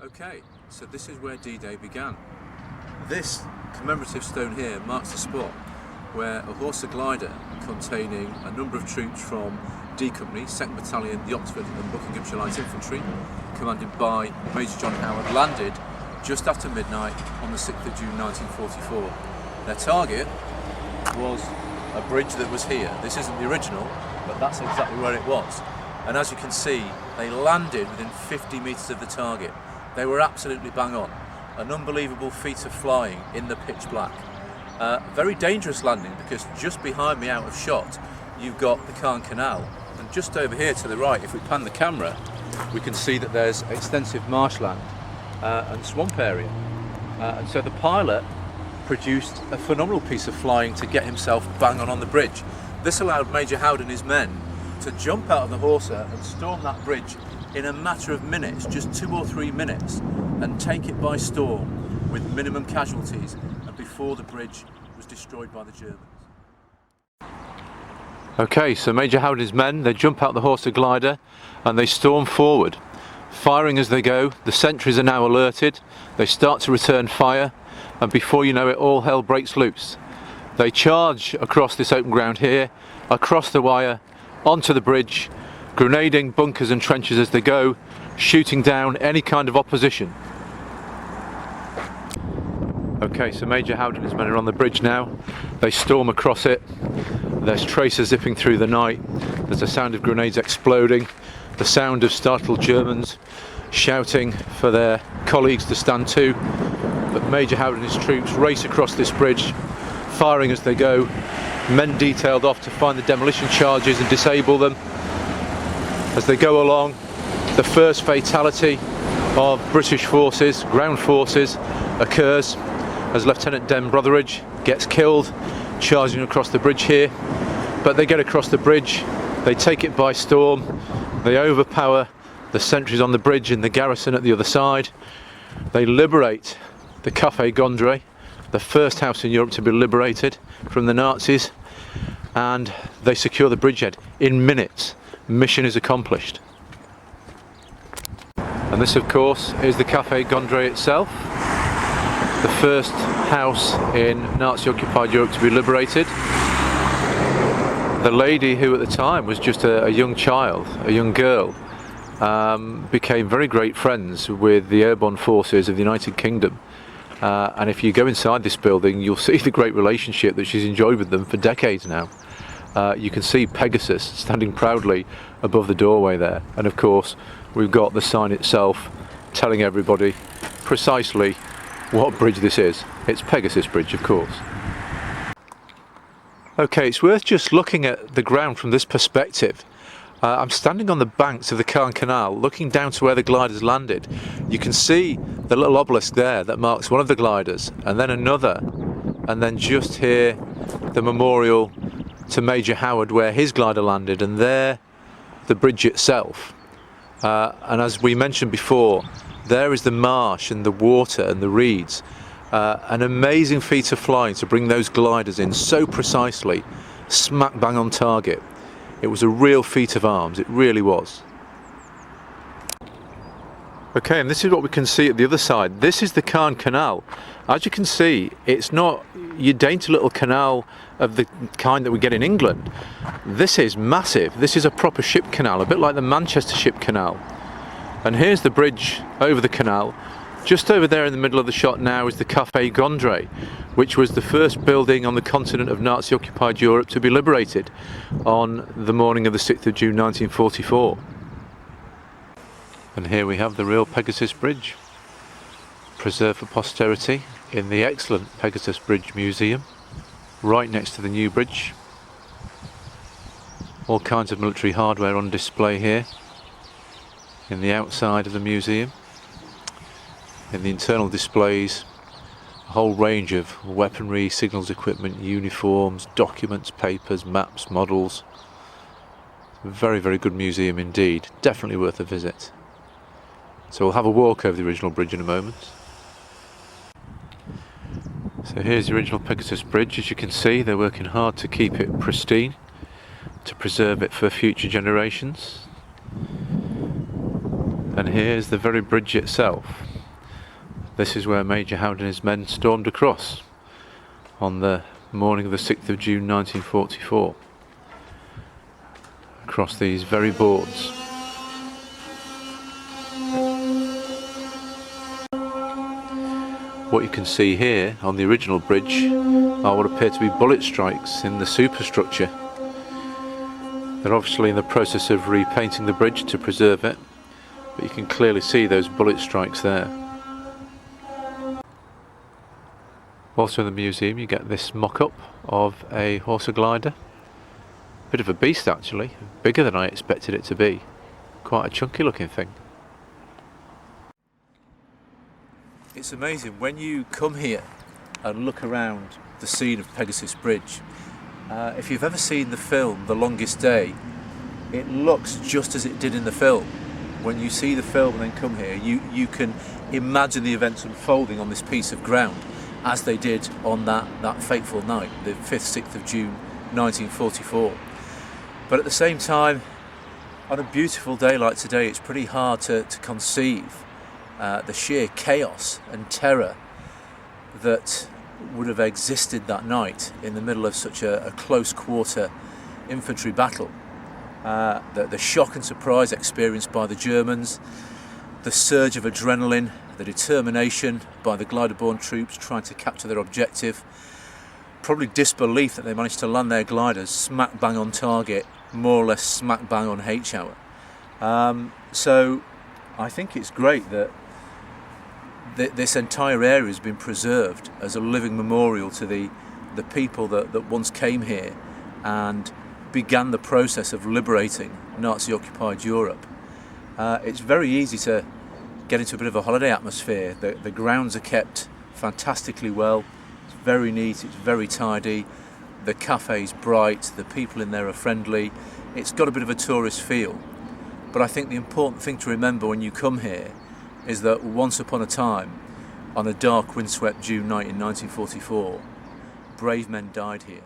Okay, so this is where D-Day began. This commemorative stone here marks the spot where a Horsa glider containing a number of troops from D Company, 2nd Battalion, the Oxford and Buckinghamshire Light Infantry, commanded by Major John Howard, landed just after midnight on the 6th of June 1944. Their target was a bridge that was here. This isn't the original, but that's exactly where it was. And as you can see, they landed within 50 metres of the target. They were absolutely bang on. An unbelievable feat of flying in the pitch black. Very dangerous landing, because just behind me out of shot, you've got the Caen Canal. And just over here to the right, if we pan the camera, we can see that there's extensive marshland and swamp area. And so the pilot produced a phenomenal piece of flying to get himself bang on the bridge. This allowed Major Howard and his men to jump out of the Horsa and storm that bridge in a matter of minutes, just 2 or 3 minutes, and take it by storm with minimum casualties, and before the bridge was destroyed by the Germans. Okay, so Major Howard and his men, they jump out the Horsa glider and they storm forward, firing as they go. The sentries are now alerted, they start to return fire, and before you know it, all hell breaks loose. They charge across this open ground here, across the wire, onto the bridge, grenading bunkers and trenches as they go, shooting down any kind of opposition. Okay, so Major Howard and his men are on the bridge now. They storm across it. There's tracers zipping through the night. There's the sound of grenades exploding, the sound of startled Germans shouting for their colleagues to stand to. But Major Howard and his troops race across this bridge, firing as they go. Men detailed off to find the demolition charges and disable them. As they go along, the first fatality of British forces, ground forces, occurs as Lieutenant Den Brotheridge gets killed charging across the bridge here. But they get across the bridge, they take it by storm, they overpower the sentries on the bridge and the garrison at the other side. They liberate the Café Gondrée, the first house in Europe to be liberated from the Nazis, and they secure the bridgehead in minutes. Mission is accomplished. And this, of course, is the Café Gondrée itself, the first house in Nazi-occupied Europe to be liberated. The lady, who at the time was just a young child, a young girl, became very great friends with the airborne forces of the United Kingdom. And if you go inside this building, you'll see the great relationship that she's enjoyed with them for decades now. You can see Pegasus standing proudly above the doorway there, and of course we've got the sign itself telling everybody precisely what bridge this is. It's Pegasus Bridge, of course. Okay, it's worth just looking at the ground from this perspective. I'm standing on the banks of the Caen Canal, looking down to where the gliders landed. You can see the little obelisk there that marks one of the gliders, and then another, and then just here the memorial to Major Howard where his glider landed, and there the bridge itself. And as we mentioned before, there is the marsh and the water and the reeds. An amazing feat of flying to bring those gliders in so precisely, smack bang on target. It was a real feat of arms, it really was. Okay, and this is what we can see at the other side. This is the Caen Canal. As you can see, it's not your dainty little canal of the kind that we get in England. This is massive. This is a proper ship canal, a bit like the Manchester Ship Canal. And here's the bridge over the canal. Just over there in the middle of the shot now is the Café Gondrée, which was the first building on the continent of Nazi-occupied Europe to be liberated on the morning of the 6th of June 1944. And here we have the real Pegasus Bridge, preserved for posterity in the excellent Pegasus Bridge Museum, right next to the new bridge. All kinds of military hardware on display here in the outside of the museum. In the internal displays, a whole range of weaponry, signals equipment, uniforms, documents, papers, maps, models. Very, very good museum indeed. Definitely worth a visit. So we'll have a walk over the original bridge in a moment. So here's the original Pegasus Bridge. As you can see, they're working hard to keep it pristine, to preserve it for future generations. And here's the very bridge itself. This is where Major Howard and his men stormed across on the morning of the 6th of June 1944, across these very boards. What you can see here on the original bridge are what appear to be bullet strikes in the superstructure. They're obviously in the process of repainting the bridge to preserve it, but you can clearly see those bullet strikes there. Also in the museum you get this mock-up of a Horsa glider. Bit of a beast actually, bigger than I expected it to be. Quite a chunky looking thing. It's amazing when you come here and look around the scene of Pegasus Bridge. If you've ever seen the film The Longest Day, it looks just as it did in the film. When you see the film and then come here, you can imagine the events unfolding on this piece of ground as they did on that fateful night, the 5th, 6th of June 1944. But at the same time, on a beautiful day like today, it's pretty hard to conceive the sheer chaos and terror that would have existed that night in the middle of such a close quarter infantry battle. The shock and surprise experienced by the Germans, the surge of adrenaline, the determination by the glider-borne troops trying to capture their objective, probably disbelief that they managed to land their gliders smack bang on target, more or less smack bang on H-hour. So I think it's great that this entire area has been preserved as a living memorial to the people that once came here and began the process of liberating Nazi-occupied Europe. It's very easy to get into a bit of a holiday atmosphere. The grounds are kept fantastically well. It's very neat, it's very tidy. The cafe's bright, the people in there are friendly. It's got a bit of a tourist feel. But I think the important thing to remember when you come here is that once upon a time, on a dark windswept June night in 1944, brave men died here.